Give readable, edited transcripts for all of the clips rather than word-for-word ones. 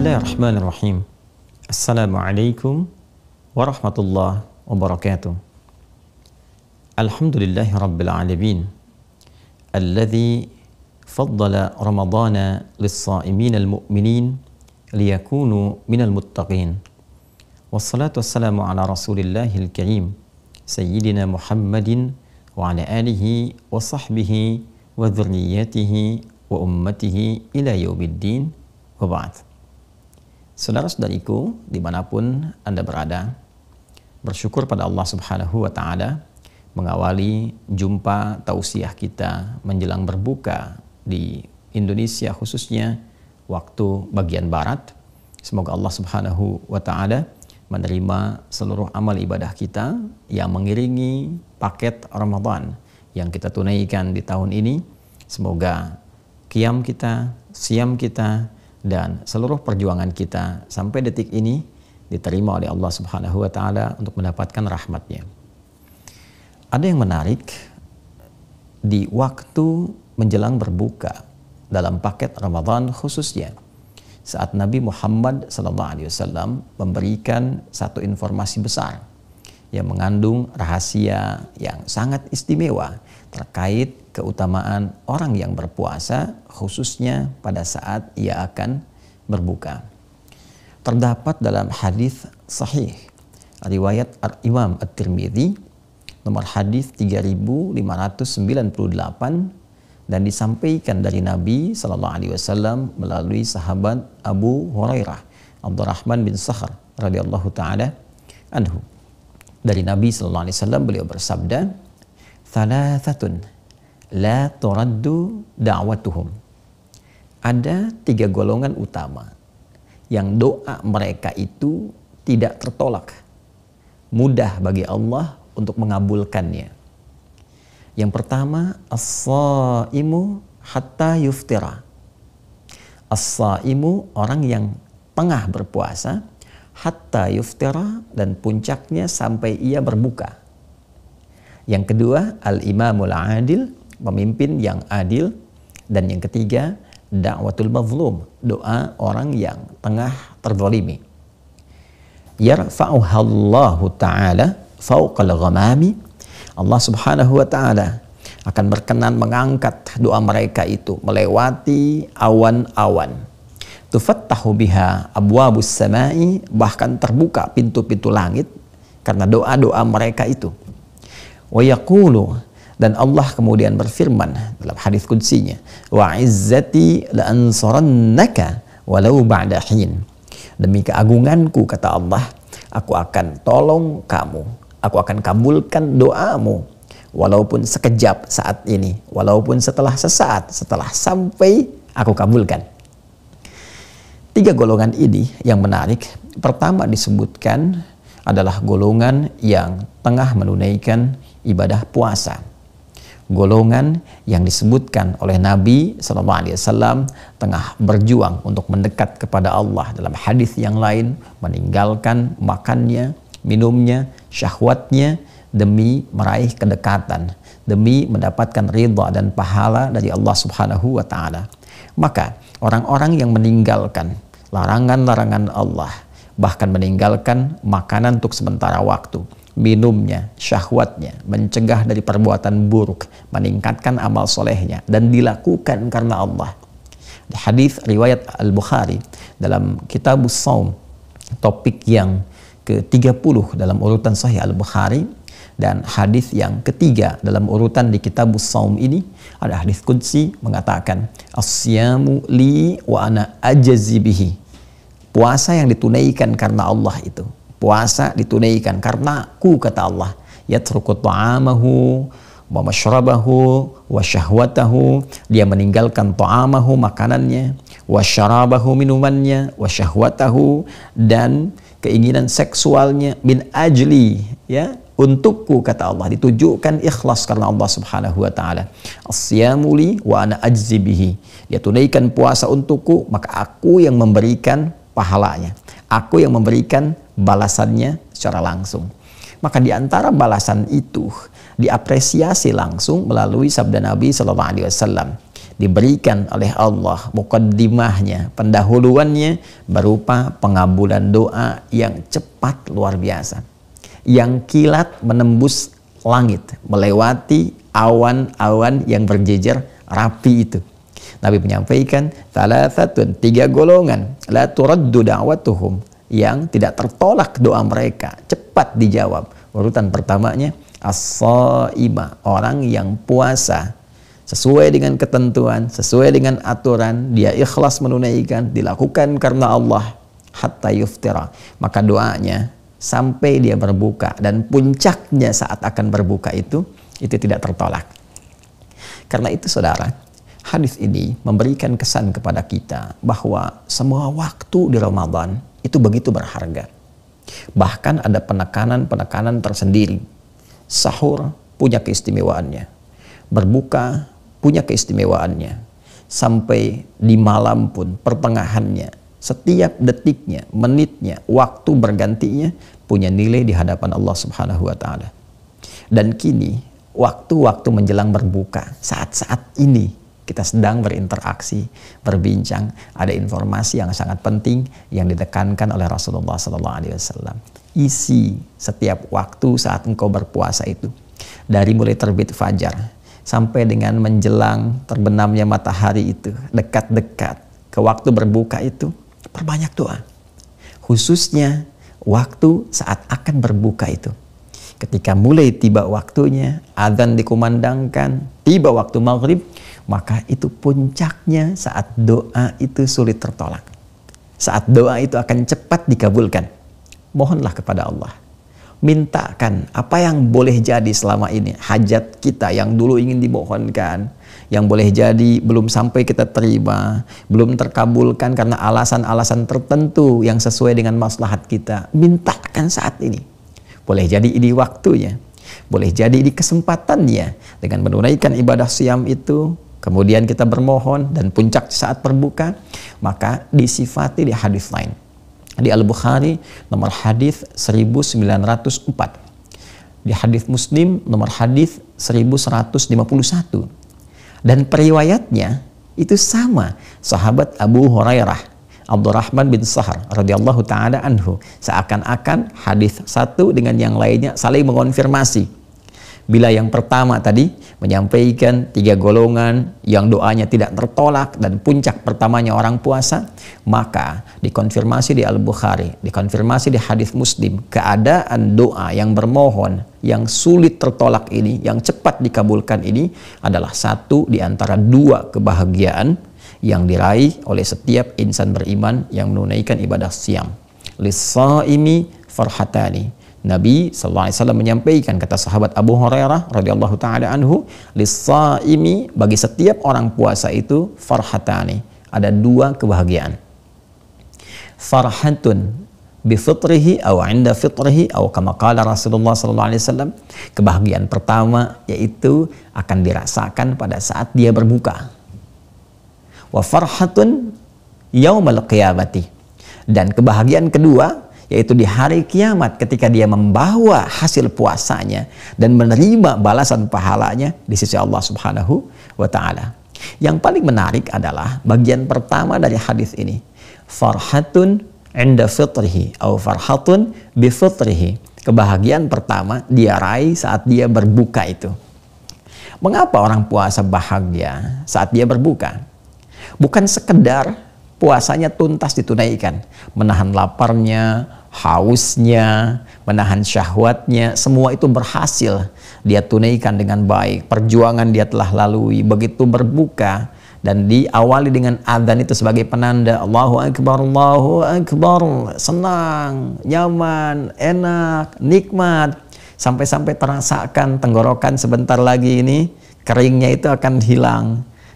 Bismillahirrahmanirrahim. Assalamualaikum warahmatullahi wabarakatuh. Alhamdulillahi rabbil alamin. Alladhi faddala ramadana lis-sa'imin al-mu'minin liyakunu minal muttaqin. Wassalatu wassalamu ala rasulillahil karim Sayyidina Muhammadin wa ala alihi wa sahbihi wa dhurriyyatihi wa ummatihi ila yaumiddin wa ba'd. Saudara-saudariku dimanapun Anda berada, bersyukur pada Allah Subhanahu wa Ta'ala mengawali jumpa tausiah kita menjelang berbuka di Indonesia, khususnya waktu bagian barat. Semoga Allah Subhanahu wa Ta'ala menerima seluruh amal ibadah kita yang mengiringi paket Ramadan yang kita tunaikan di tahun ini. Semoga qiyam kita, siyam kita, dan seluruh perjuangan kita sampai detik ini diterima oleh Allah Subhanahu wa Ta'ala untuk mendapatkan rahmatnya. Ada yang menarik di waktu menjelang berbuka dalam paket Ramadan, khususnya saat Nabi Muhammad SAW memberikan satu informasi besar yang mengandung rahasia yang sangat istimewa terkait keutamaan orang yang berpuasa, khususnya pada saat ia akan berbuka. Terdapat dalam hadis sahih riwayat Imam At-Tirmidzi nomor hadis 3598 dan disampaikan dari Nabi SAW melalui sahabat Abu Hurairah Abdurrahman bin Sakhr radhiyallahu taala anhu. Dari Nabi SAW beliau bersabda, "Thalathatun la turaddu da'watuhum." Ada 3 golongan utama yang doa mereka itu tidak tertolak, mudah bagi Allah untuk mengabulkannya. Yang pertama, as-shaimu hatta yuftira. As-shaimu, orang yang tengah berpuasa, hatta yuftira, dan puncaknya sampai ia berbuka. Yang kedua, al-imamul adil, pemimpin yang adil. Dan yang ketiga, da'watul mazlum, doa orang yang tengah terzalimi. Yarfa'uhallahu ta'ala fauqal ghamami. Allah Subhanahu wa Ta'ala akan berkenan mengangkat doa mereka itu melewati awan-awan. Tufattahu biha abwabus samai, bahkan terbuka pintu-pintu langit karena doa-doa mereka itu. Wa yaqulu, dan Allah kemudian berfirman dalam hadis qudsinya, wa izzati la ansurannaka walau ba'da hin. Demi keagunganku, kata Allah, aku akan tolong kamu, aku akan kabulkan doamu walaupun sekejap saat ini, walaupun setelah sesaat, setelah sampai aku kabulkan. 3 golongan ini yang menarik. Pertama disebutkan adalah golongan yang tengah menunaikan ibadah puasa. Golongan yang disebutkan oleh Nabi SAW tengah berjuang untuk mendekat kepada Allah. Dalam hadis yang lain, meninggalkan makannya, minumnya, syahwatnya demi meraih kedekatan, demi mendapatkan ridha dan pahala dari Allah Subhanahu wa Ta'ala. Maka orang-orang yang meninggalkan larangan-larangan Allah, bahkan meninggalkan makanan untuk sementara waktu, minumnya, syahwatnya, mencegah dari perbuatan buruk, meningkatkan amal solehnya, dan dilakukan karena Allah. Di hadis riwayat Al-Bukhari dalam Kitabus Shaum, topik yang ke-30 dalam urutan Sahih Al-Bukhari, dan hadis yang ketiga dalam urutan di Kitabus Shaum ini, ada hadis qudsi mengatakan, "As-siyamu li wa ana ajzi bihi." Puasa yang ditunaikan karena Allah itu, puasa ditunaikan karena aku, kata Allah. Yatruku ta'amahu wa mashrabahu wa syahwatahu, dia meninggalkan ta'amahu, makanannya, wa syarabahu, minumannya, wa syahwatahu, dan keinginan seksualnya, min ajli, ya, untukku, kata Allah. Ditujukan ikhlas karena Allah Subhanahu wa Ta'ala. As-siyamu li wa ana ajzi bihi. Dia tunaikan puasa untukku, maka aku yang memberikan pahalanya, aku yang memberikan balasannya secara langsung. Maka di antara balasan itu diapresiasi langsung melalui sabda Nabi SAW. diberikan oleh Allah muqaddimahnya, pendahuluannya berupa pengabulan doa yang cepat luar biasa, yang kilat menembus langit, melewati awan-awan yang berjejer rapi itu. Nabi menyampaikan thalathatun, 3 golongan, la turaddu da'watuhum, yang tidak tertolak doa mereka, cepat dijawab. Urutan pertamanya as-shaima, orang yang puasa sesuai dengan ketentuan, sesuai dengan aturan, dia ikhlas menunaikan, dilakukan karena Allah, hatta yuftira, maka doanya sampai dia berbuka, dan puncaknya saat akan berbuka itu tidak tertolak. Karena itu saudara, hadis ini memberikan kesan kepada kita bahwa semua waktu di Ramadan itu begitu berharga. Bahkan ada penekanan-penekanan tersendiri. Sahur punya keistimewaannya, berbuka punya keistimewaannya, sampai di malam pun pertengahannya, setiap detiknya, menitnya, waktu bergantinya punya nilai di hadapan Allah Subhanahu wa Ta'ala. Dan kini waktu-waktu menjelang berbuka, saat-saat ini kita sedang berinteraksi, berbincang, ada informasi yang sangat penting yang ditekankan oleh Rasulullah SAW. Isi setiap waktu saat engkau berpuasa itu, dari mulai terbit fajar sampai dengan menjelang terbenamnya matahari itu, dekat-dekat ke waktu berbuka itu, perbanyak doa. Khususnya waktu saat akan berbuka itu. Ketika mulai tiba waktunya, azan dikumandangkan, tiba waktu maghrib, maka itu puncaknya saat doa itu sulit tertolak. Saat doa itu akan cepat dikabulkan. Mohonlah kepada Allah. Mintakan apa yang boleh jadi selama ini. Hajat kita yang dulu ingin dimohonkan, yang boleh jadi belum sampai kita terima, belum terkabulkan karena alasan-alasan tertentu yang sesuai dengan maslahat kita. Mintakan saat ini. Boleh jadi ini waktunya, boleh jadi ini kesempatannya. Dengan menunaikan ibadah siam itu, kemudian kita bermohon, dan puncak saat berbuka, maka disifati di hadis lain. Di Al-Bukhari nomor hadis 1904, di hadis Muslim nomor hadis 1151, dan periwayatnya itu sama. Sahabat Abu Hurairah Abdurrahman bin Sahar radhiyallahu taala anhu, seakan-akan hadis satu dengan yang lainnya saling mengonfirmasi. Bila yang pertama tadi menyampaikan 3 golongan yang doanya tidak tertolak dan puncak pertamanya orang puasa, maka dikonfirmasi di Al-Bukhari, dikonfirmasi di hadis Muslim, keadaan doa yang bermohon yang sulit tertolak ini, yang cepat dikabulkan ini adalah satu di antara 2 kebahagiaan yang diraih oleh setiap insan beriman yang menunaikan ibadah siam. Lis-shaimi farhatani. Nabi SAW menyampaikan, kata sahabat Abu Hurairah radhiyallahu taala anhu, lis-shaimi, bagi setiap orang puasa itu farhatani, ada 2 kebahagiaan. Farhatun bi fitrihi aw 'inda fitrihi aw kama qala Rasulullah SAW. Kebahagiaan pertama yaitu akan dirasakan pada saat dia berbuka. Wa farhatun yaumal qiyamati, dan kebahagiaan kedua yaitu di hari kiamat ketika dia membawa hasil puasanya dan menerima balasan pahalanya di sisi Allah Subhanahu wa Ta'ala. Yang paling menarik adalah bagian pertama dari hadis ini, farhatun inda fitrihi atau farhatun bi fitrihi. Kebahagiaan pertama dia raih saat dia berbuka itu. Mengapa orang puasa bahagia saat dia berbuka? Bukan sekedar puasanya tuntas ditunaikan, menahan laparnya, hausnya, menahan syahwatnya, semua itu berhasil dia tunaikan dengan baik. Perjuangan dia telah lalui. Begitu berbuka dan diawali dengan adzan itu sebagai penanda Allahu Akbar, Allahu Akbar, senang, nyaman, enak, nikmat, sampai-sampai terasakan tenggorokan sebentar lagi ini keringnya itu akan hilang.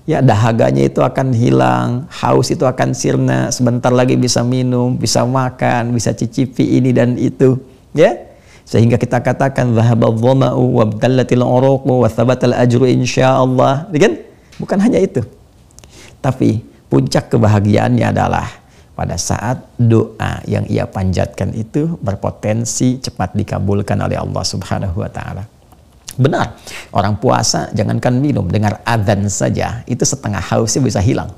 Ya, dahaganya itu akan hilang, haus itu akan sirna, sebentar lagi bisa minum, bisa makan, bisa cicipi ini dan itu, ya. Sehingga kita katakan dhahabadh dhama'u wabtallatil uruqu wa thabatal ajru insyaallah, kan? Bukan hanya itu. Tapi puncak kebahagiaannya adalah pada saat doa yang ia panjatkan itu berpotensi cepat dikabulkan oleh Allah Subhanahu wa Ta'ala. Benar, orang puasa jangankan minum, dengar adzan saja, itu setengah hausnya bisa hilang.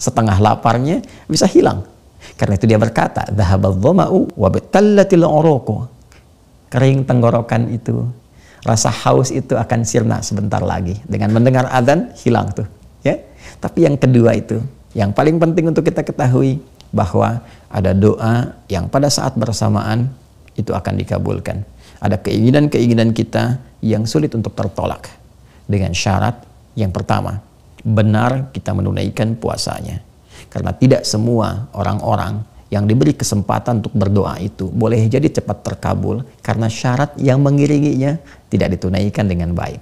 Setengah laparnya bisa hilang. Karena itu dia berkata, "Dhahabadh dhama'u wa batallatil uruqu." Kering tenggorokan itu, rasa haus itu akan sirna sebentar lagi. Dengan mendengar adzan, hilang tuh. Ya. Tapi yang kedua itu, yang paling penting untuk kita ketahui, bahwa ada doa yang pada saat bersamaan itu akan dikabulkan. Ada keinginan-keinginan kita yang sulit untuk tertolak. Dengan syarat yang pertama, benar kita menunaikan puasanya. Karena tidak semua orang-orang yang diberi kesempatan untuk berdoa itu boleh jadi cepat terkabul karena syarat yang mengiringinya tidak ditunaikan dengan baik.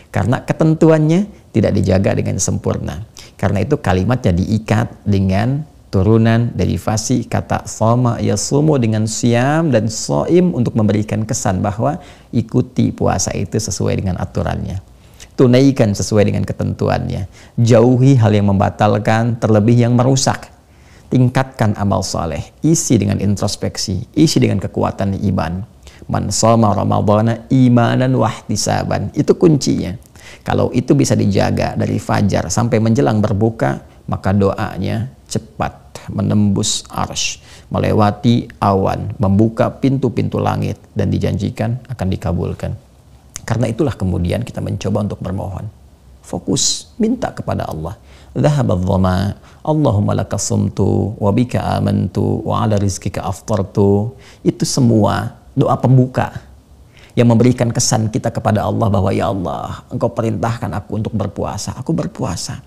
Karena ketentuannya tidak dijaga dengan sempurna. Karena itu kalimatnya diikat dengan turunan derivasi kata shoma yasumu dengan siam dan soim untuk memberikan kesan bahwa ikuti puasa itu sesuai dengan aturannya. Tunaikan sesuai dengan ketentuannya. Jauhi hal yang membatalkan, terlebih yang merusak. Tingkatkan amal soleh. Isi dengan introspeksi. Isi dengan kekuatan iman. Man shoma ramadhana imanan wahtisaban. Itu kuncinya. Kalau itu bisa dijaga dari fajar sampai menjelang berbuka, maka doanya cepat menembus arsy, melewati awan, membuka pintu-pintu langit, dan dijanjikan akan dikabulkan. Karena itulah kemudian kita mencoba untuk bermohon. Fokus, minta kepada Allah. Dhahabadh dhama, Allahumma laka sumtu, wa bika amantu, wa ala rizkika aftartu. Itu semua doa pembuka yang memberikan kesan kita kepada Allah bahwa ya Allah, Engkau perintahkan aku untuk berpuasa. Aku berpuasa.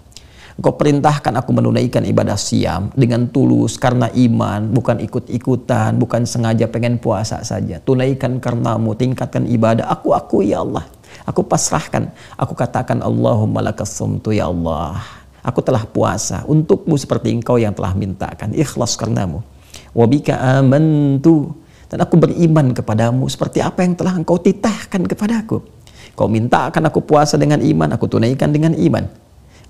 Engkau perintahkan aku menunaikan ibadah siam dengan tulus karena iman, bukan ikut-ikutan, bukan sengaja pengen puasa saja. Tunaikan karenamu, tingkatkan ibadah. Aku ya Allah. Aku pasrahkan. Aku katakan Allahumma lakas sumtu ya Allah. Aku telah puasa untukmu seperti engkau yang telah mintakan. Ikhlas karenamu. Wabika amantu. Dan aku beriman kepadamu seperti apa yang telah engkau titahkan kepadaku. Kau mintakan aku puasa dengan iman, aku tunaikan dengan iman.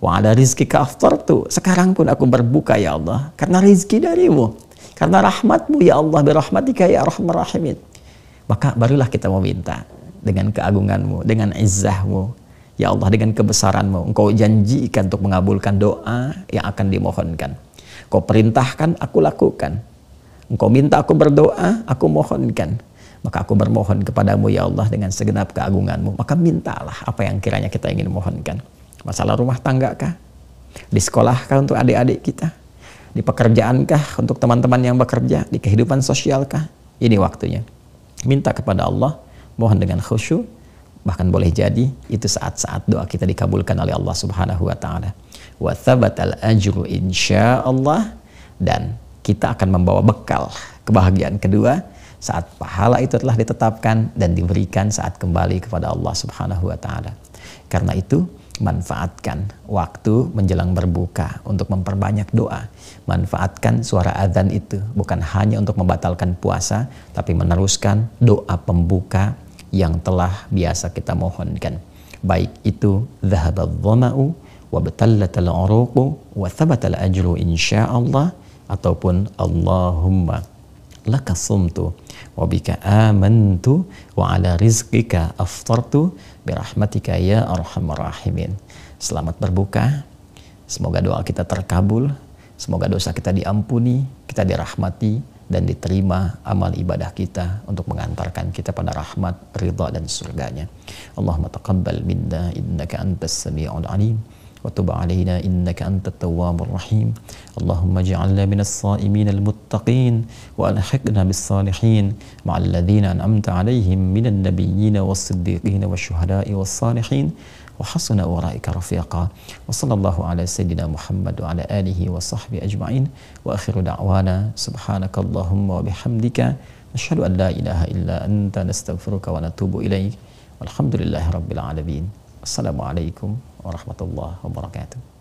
Wa ala rizkika aftartu. Sekarang pun aku berbuka ya Allah karena rizki darimu, karena rahmatmu ya Allah, birahmatika ya arhamar rahimin. Maka barulah kita meminta dengan keagunganmu, dengan izzahmu ya Allah, dengan kebesaranmu. Engkau janjikan untuk mengabulkan doa yang akan dimohonkan. Kau perintahkan, aku lakukan. Engkau minta aku berdoa, aku mohonkan. Maka aku bermohon kepadamu ya Allah dengan segenap keagunganmu. Maka mintalah apa yang kiranya kita ingin mohonkan. Masalah rumah tangga kah? Di sekolah kah untuk adik-adik kita? Di pekerjaan kah untuk teman-teman yang bekerja? Di kehidupan sosial kah? Ini waktunya. Minta kepada Allah, mohon dengan khusyuk, bahkan boleh jadi itu saat-saat doa kita dikabulkan oleh Allah Subhanahu wa taala. Wa tsabatal ajru insyaallah, dan kita akan membawa bekal kebahagiaan kedua saat pahala itu telah ditetapkan dan diberikan saat kembali kepada Allah Subhanahu wa taala. Karena itu manfaatkan waktu menjelang berbuka untuk memperbanyak doa. Manfaatkan suara azan itu bukan hanya untuk membatalkan puasa, tapi meneruskan doa pembuka yang telah biasa kita mohonkan. Baik itu dhahabadh dhama'u wa batallatal uruqu wa thabatal ajru insyaallah, ataupun Allahumma laka sumtu wa bika amantu wa ala rizqika aftartu birahmatika ya arhamar rahimin. Selamat berbuka. Semoga doa kita terkabul, semoga dosa kita diampuni, kita dirahmati dan diterima amal ibadah kita untuk mengantarkan kita pada rahmat, ridha dan surganya. Allahumma taqabbal minna innaka antas sami'ul alim wa tub alaina innaka antat tawwabur rahim. Allahumma ij'alna minas sha'imin al-muttaqin wa alhiqna bis salihin ma'al ladzina an'amta 'alaihim minan nabiyyin was-siddiqin wasyuhada'i was-salihin wa hasuna ulaika rafiqa. Wa sallallahu ala sayyidina Muhammad wa ala alihi wa sahbihi ajma'in. Wa akhiru da'wana subhanakallahumma wa bihamdika nashhadu an la ilaha illa anta nastaghfiruka wa natubu ilaik. Walhamdulillahi rabbil alamin. Assalamualaikum warahmatullahi wabarakatuh.